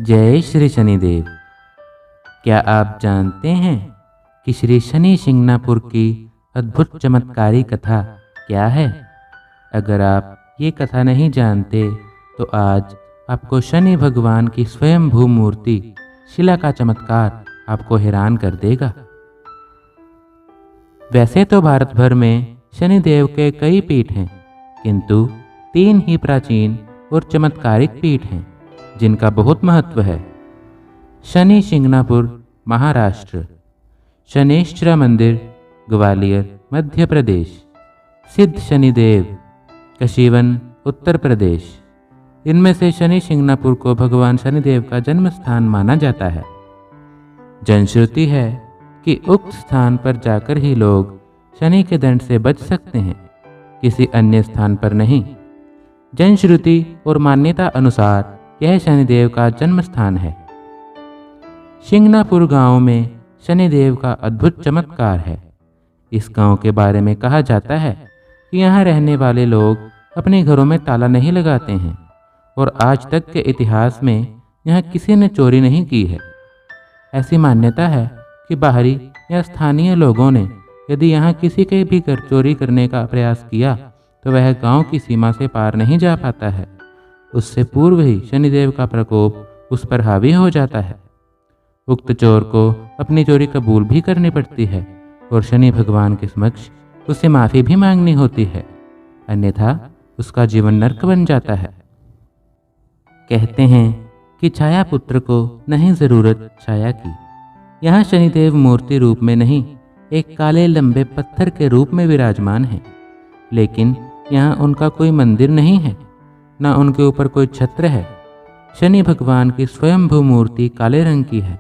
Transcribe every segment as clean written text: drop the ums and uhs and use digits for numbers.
जय श्री शनिदेव। क्या आप जानते हैं कि श्री शनि शिंगणापुर की अद्भुत चमत्कारी कथा क्या है? अगर आप ये कथा नहीं जानते तो आज आपको शनि भगवान की स्वयंभू मूर्ति शिला का चमत्कार आपको हैरान कर देगा। वैसे तो भारत भर में शनिदेव के कई पीठ हैं, किंतु 3 ही प्राचीन और चमत्कारिक पीठ हैं जिनका बहुत महत्व है। शनि शिंगणापुर महाराष्ट्र, शनेश्वरा मंदिर ग्वालियर मध्य प्रदेश, सिद्ध शनिदेव कशीवन उत्तर प्रदेश। इनमें से शनि शिंगणापुर को भगवान शनिदेव का जन्म स्थान माना जाता है। जनश्रुति है कि उक्त स्थान पर जाकर ही लोग शनि के दंड से बच सकते हैं, किसी अन्य स्थान पर नहीं। जनश्रुति और मान्यता अनुसार यह शनिदेव का जन्म स्थान है। शिंगणापुर गांव में शनिदेव का अद्भुत चमत्कार है। इस गांव के बारे में कहा जाता है कि यहाँ रहने वाले लोग अपने घरों में ताला नहीं लगाते हैं और आज तक के इतिहास में यहाँ किसी ने चोरी नहीं की है। ऐसी मान्यता है कि बाहरी या स्थानीय लोगों ने यदि यहाँ किसी के भी घर चोरी करने का प्रयास किया तो वह गांव की सीमा से पार नहीं जा पाता है। उससे पूर्व ही शनिदेव का प्रकोप उस पर हावी हो जाता है। उक्त चोर को अपनी चोरी कबूल भी करनी पड़ती है और शनि भगवान के समक्ष उससे माफ़ी भी मांगनी होती है, अन्यथा उसका जीवन नर्क बन जाता है। कहते हैं कि छाया पुत्र को नहीं ज़रूरत छाया की। यहाँ शनिदेव मूर्ति रूप में नहीं, एक काले लंबे पत्थर के रूप में विराजमान है। लेकिन यहाँ उनका कोई मंदिर नहीं है, न उनके ऊपर कोई छत्र है। शनि भगवान की स्वयंभू मूर्ति काले रंग की है।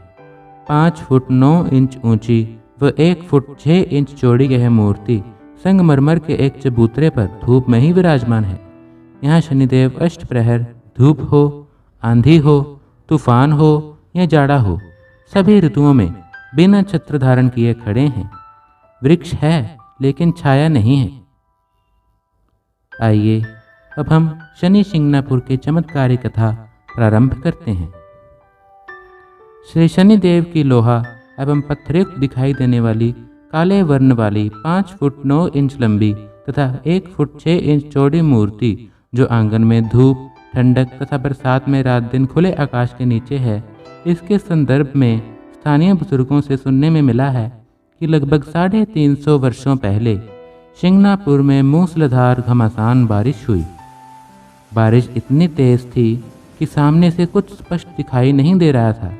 5 फुट 9 इंच ऊंची व 1 फुट 6 इंच चौड़ी यह मूर्ति संगमरमर के एक चबूतरे पर धूप में ही विराजमान है। यहाँ शनिदेव अष्टप्रहर धूप हो, आंधी हो, तूफान हो या जाड़ा हो, सभी ऋतुओं में बिना छत्र धारण किए खड़े हैं। वृक्ष है लेकिन छाया नहीं है। आइए अब हम शनि शिंगणापुर की चमत्कारी कथा प्रारंभ करते हैं। श्री शनिदेव की लोहा एवं पत्थरयुक्त दिखाई देने वाली काले वर्ण वाली 5 फुट 9 इंच लंबी तथा 1 फुट 6 इंच चौड़ी मूर्ति जो आंगन में धूप, ठंडक तथा बरसात में रात दिन खुले आकाश के नीचे है, इसके संदर्भ में स्थानीय बुजुर्गों से सुनने में मिला है कि लगभग 350 वर्षों पहले शिंगणापुर में मूसलाधार घमासान बारिश हुई। बारिश इतनी तेज थी कि सामने से कुछ स्पष्ट दिखाई नहीं दे रहा था।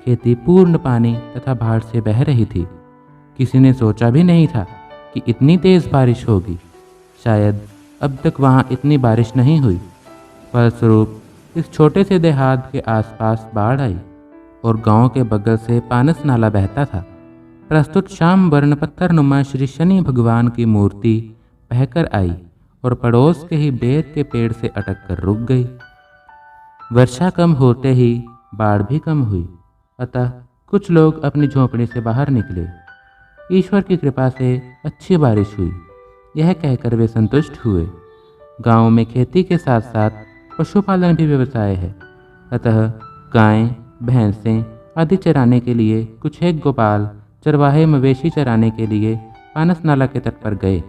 खेती पूर्ण पानी तथा बाढ़ से बह रही थी। किसी ने सोचा भी नहीं था कि इतनी तेज बारिश होगी। शायद अब तक वहाँ इतनी बारिश नहीं हुई। फलस्वरूप इस छोटे से देहात के आसपास बाढ़ आई और गांव के बगल से पानस नाला बहता था। प्रस्तुत श्याम वर्ण पत्थरनुमा श्री शनि भगवान की मूर्ति बहकर आई और पड़ोस के ही बेर के पेड़ से अटक कर रुक गई। वर्षा कम होते ही बाढ़ भी कम हुई, अतः कुछ लोग अपनी झोंपड़ी से बाहर निकले। ईश्वर की कृपा से अच्छी बारिश हुई, यह कहकर वे संतुष्ट हुए। गांव में खेती के साथ साथ पशुपालन भी व्यवसाय है, अतः गायें, भैंसें आदि चराने के लिए कुछ एक गोपाल चरवाहे मवेशी चराने के लिए पानस नाला के तट पर गए।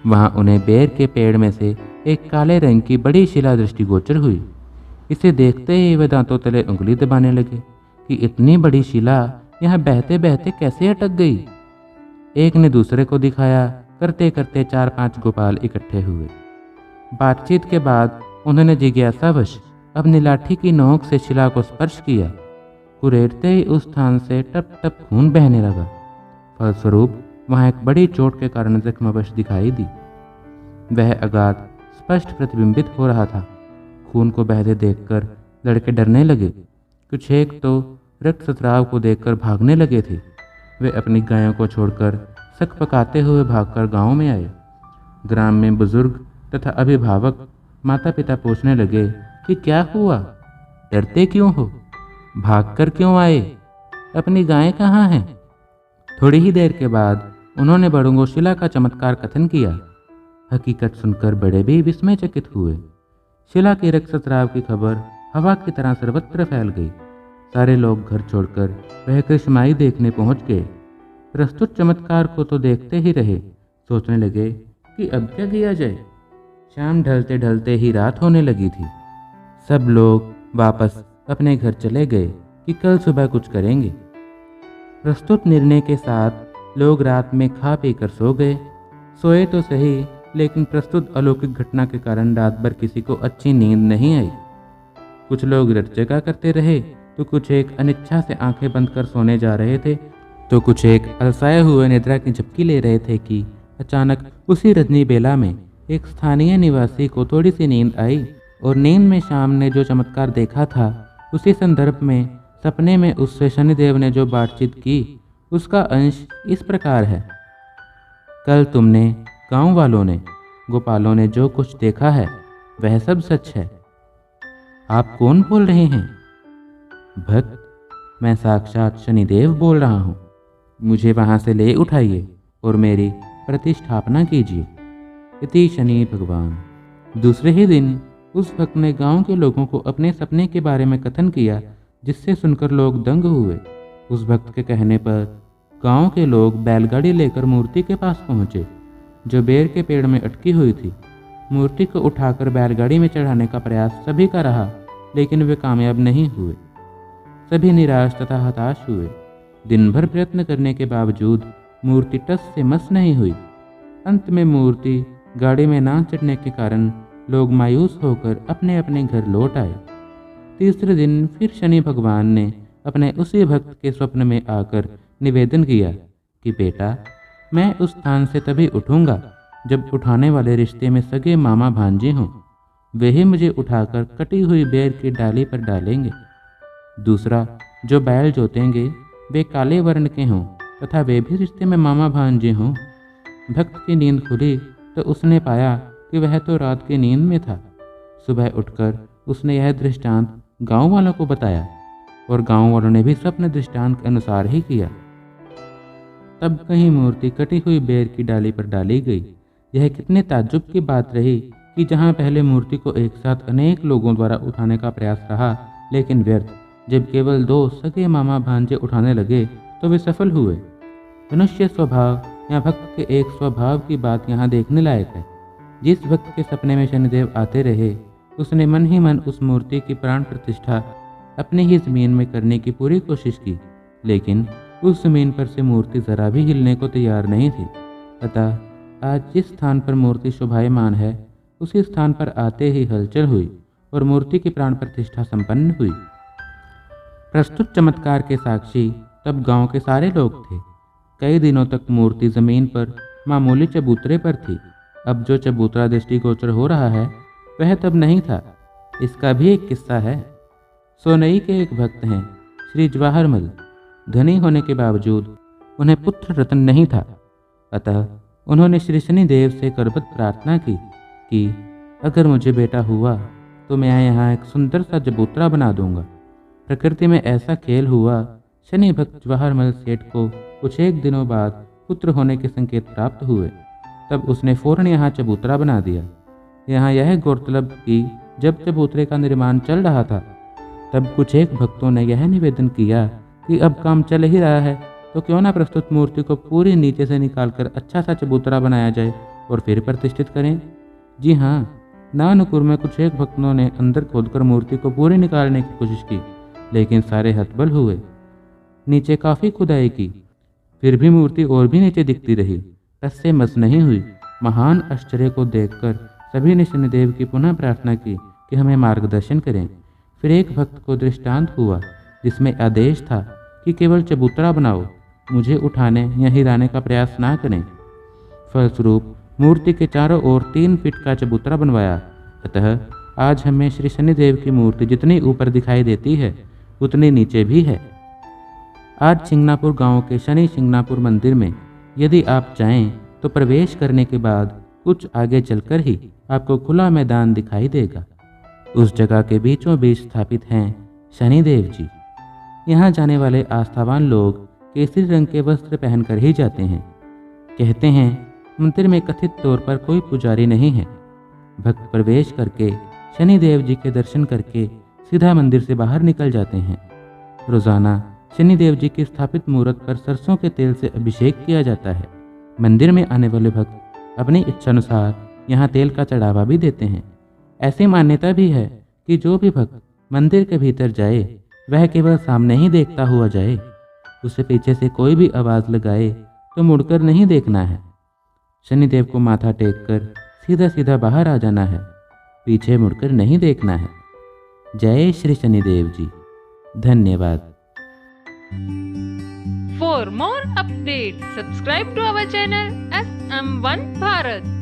वहां उन्हें बेर के पेड़ में से एक काले रंग की बड़ी शिला दृष्टिगोचर हुई। इसे देखते ही वे दांतों तले उंगली दबाने लगे कि इतनी बड़ी शिला यहाँ बहते बहते कैसे अटक गई। एक ने दूसरे को दिखाया। करते करते 4-5 गोपाल इकट्ठे हुए। बातचीत के बाद उन्होंने जिज्ञासावश अपनी लाठी की नोक से शिला को स्पर्श किया। कुरेदते ही उस स्थान से टप टप खून बहने लगा। फलस्वरूप वहाँ एक बड़ी चोट के कारण जख्मवश दिखाई दी। वह अगाध स्पष्ट प्रतिबिंबित हो रहा था। खून को बहते देखकर लड़के डरने लगे। कुछ एक तो रक्तस्राव को देखकर भागने लगे थे। वे अपनी गायों को छोड़कर सक पकाते हुए भागकर गांव में आए। ग्राम में बुजुर्ग तथा अभिभावक माता पिता पूछने लगे कि क्या हुआ, डरते क्यों हो, भागकर क्यों आए, अपनी गायें कहाँ हैं। थोड़ी ही देर के बाद उन्होंने बड़ों को शिला का चमत्कार कथन किया। हकीकत सुनकर बड़े भी विस्मयचकित हुए। शिला के रक्तस्राव की खबर हवा की तरह सर्वत्र फैल गई। सारे लोग घर छोड़कर वह कृष्णमाई देखने पहुंच गए। प्रस्तुत चमत्कार को तो देखते ही रहे, सोचने लगे कि अब क्या किया जाए। शाम ढलते ढलते ही रात होने लगी थी। सब लोग वापस अपने घर चले गए कि कल सुबह कुछ करेंगे। प्रस्तुत निर्णय के साथ लोग रात में खा पी कर सो गए। सोए तो सही, लेकिन प्रस्तुत अलौकिक घटना के कारण रात भर किसी को अच्छी नींद नहीं आई। कुछ लोग रट जगा करते रहे, तो कुछ एक अनिच्छा से आंखें बंद कर सोने जा रहे थे, तो कुछ एक अलसाए हुए निद्रा की झपकी ले रहे थे कि अचानक उसी रजनी बेला में एक स्थानीय निवासी को थोड़ी सी नींद आई और नींद में शाम ने जो चमत्कार देखा था उसी संदर्भ में सपने में उससे शनिदेव ने जो बातचीत की उसका अंश इस प्रकार है। कल तुमने, गांव वालों ने, गोपालों ने जो कुछ देखा है वह सब सच है। आप कौन बोल रहे हैं? भक्त, मैं साक्षात शनिदेव बोल रहा हूँ। मुझे वहाँ से ले उठाइए और मेरी प्रतिष्ठापना कीजिए। इति शनि भगवान। दूसरे ही दिन उस भक्त ने गांव के लोगों को अपने सपने के बारे में कथन किया, जिससे सुनकर लोग दंग हुए। उस भक्त के कहने पर गांव के लोग बैलगाड़ी लेकर मूर्ति के पास पहुंचे, जो बेर के पेड़ में अटकी हुई थी। मूर्ति को उठाकर बैलगाड़ी में चढ़ाने का प्रयास सभी का रहा, लेकिन वे कामयाब नहीं हुए। सभी निराश तथा हताश हुए। दिन भर प्रयत्न करने के बावजूद मूर्ति टस से मस नहीं हुई। अंत में मूर्ति गाड़ी में ना चढ़ने के कारण लोग मायूस होकर अपने अपने घर लौट आए। तीसरे दिन फिर शनि भगवान ने अपने उसी भक्त के स्वप्न में आकर निवेदन किया कि बेटा, मैं उस स्थान से तभी उठूंगा जब उठाने वाले रिश्ते में सगे मामा भांजे हों। वे ही मुझे उठाकर कटी हुई बेर की डाली पर डालेंगे। दूसरा, जो बैल जोतेंगे वे काले वर्ण के हों तथा वे भी रिश्ते में मामा भांजे हों। भक्त की नींद खुली तो उसने पाया कि वह तो रात की नींद में था। सुबह उठकर उसने यह दृष्टांत गांव वालों को बताया और गांव वालों ने भी स्वप्न दृष्टांत के अनुसार ही किया। तब कहीं मूर्ति कटी हुई बेर की डाली पर डाली गई। यह कितने ताज्जुब की बात रही कि जहां पहले मूर्ति को एक साथ अनेक लोगों द्वारा उठाने का प्रयास रहा, लेकिन व्यर्थ। जब केवल 2 सगे मामा भांजे उठाने लगे तो वे सफल हुए। मनुष्य स्वभाव या भक्त के एक स्वभाव की बात यहाँ देखने लायक है। जिस भक्त के सपने में शनिदेव आते रहे, उसने मन ही मन उस मूर्ति की प्राण प्रतिष्ठा अपनी ही जमीन में करने की पूरी कोशिश की, लेकिन उस जमीन पर से मूर्ति जरा भी हिलने को तैयार नहीं थी। अतः आज जिस स्थान पर मूर्ति शोभायमान है, उसी स्थान पर आते ही हलचल हुई और मूर्ति की प्राण प्रतिष्ठा संपन्न हुई। प्रस्तुत चमत्कार के साक्षी तब गांव के सारे लोग थे। कई दिनों तक मूर्ति जमीन पर मामूली चबूतरे पर थी। अब जो चबूतरा दृष्टिगोचर हो रहा है वह तब नहीं था। इसका भी एक किस्सा है। सोनई के एक भक्त हैं, श्री जवाहरमल। धनी होने के बावजूद उन्हें पुत्र रत्न नहीं था। अतः उन्होंने श्री शनिदेव से करबद्ध प्रार्थना की कि अगर मुझे बेटा हुआ तो मैं यहाँ एक सुंदर सा चबूतरा बना दूंगा। प्रकृति में ऐसा खेल हुआ। शनि भक्त जवाहरमल सेठ को कुछ एक दिनों बाद पुत्र होने के संकेत प्राप्त हुए। तब उसने फौरन यहाँ चबूतरा बना दिया। यहाँ यह गौरतलब कि जब चबूतरे का निर्माण चल रहा था, तब कुछ एक भक्तों ने यह निवेदन किया कि अब काम चल ही रहा है तो क्यों ना प्रस्तुत मूर्ति को पूरी नीचे से निकालकर अच्छा सा चबूतरा बनाया जाए और फिर प्रतिष्ठित करें। जी हाँ, नानपुर में कुछ एक भक्तों ने अंदर खोदकर मूर्ति को पूरी निकालने की कोशिश की, लेकिन सारे हतबल हुए। नीचे काफ़ी खुदाई की, फिर भी मूर्ति और भी नीचे दिखती रही। टस से मस नहीं हुई। महान आश्चर्य को देखकर सभी ने शनिदेव की पुनः प्रार्थना की कि हमें मार्गदर्शन करें। फिर एक भक्त को दृष्टांत हुआ जिसमें आदेश था कि केवल चबूतरा बनाओ, मुझे उठाने या हिलाने का प्रयास ना करें। फलस्वरूप मूर्ति के चारों ओर 3 फीट का चबूतरा बनवाया। अतः आज हमें श्री शनिदेव की मूर्ति जितनी ऊपर दिखाई देती है उतनी नीचे भी है। आज सिंगनापुर गांव के शनि सिंगनापुर मंदिर में यदि आप चाहें तो प्रवेश करने के बाद कुछ आगे चलकर ही आपको खुला मैदान दिखाई देगा। उस जगह के बीचों बीच स्थापित हैं शनिदेव जी। यहाँ जाने वाले आस्थावान लोग केसरी रंग के वस्त्र पहनकर ही जाते हैं। कहते हैं मंदिर में कथित तौर पर कोई पुजारी नहीं है। भक्त प्रवेश करके शनिदेव जी के दर्शन करके सीधा मंदिर से बाहर निकल जाते हैं। रोजाना शनिदेव जी की स्थापित मूर्त पर सरसों के तेल से अभिषेक किया जाता है। मंदिर में आने वाले भक्त अपनी इच्छानुसार यहाँ तेल का चढ़ावा भी देते हैं। ऐसी मान्यता भी है कि जो भी भक्त मंदिर के भीतर जाए वह केवल सामने ही देखता हुआ जाए। उसे पीछे से कोई भी आवाज़ लगाए तो मुड़कर नहीं देखना है। शनिदेव को माथा टेक कर सीधा सीधा बाहर आ जाना है, पीछे मुड़कर नहीं देखना है। जय श्री शनिदेव जी। धन्यवाद। For more updates, subscribe to our channel SM1 Bharat.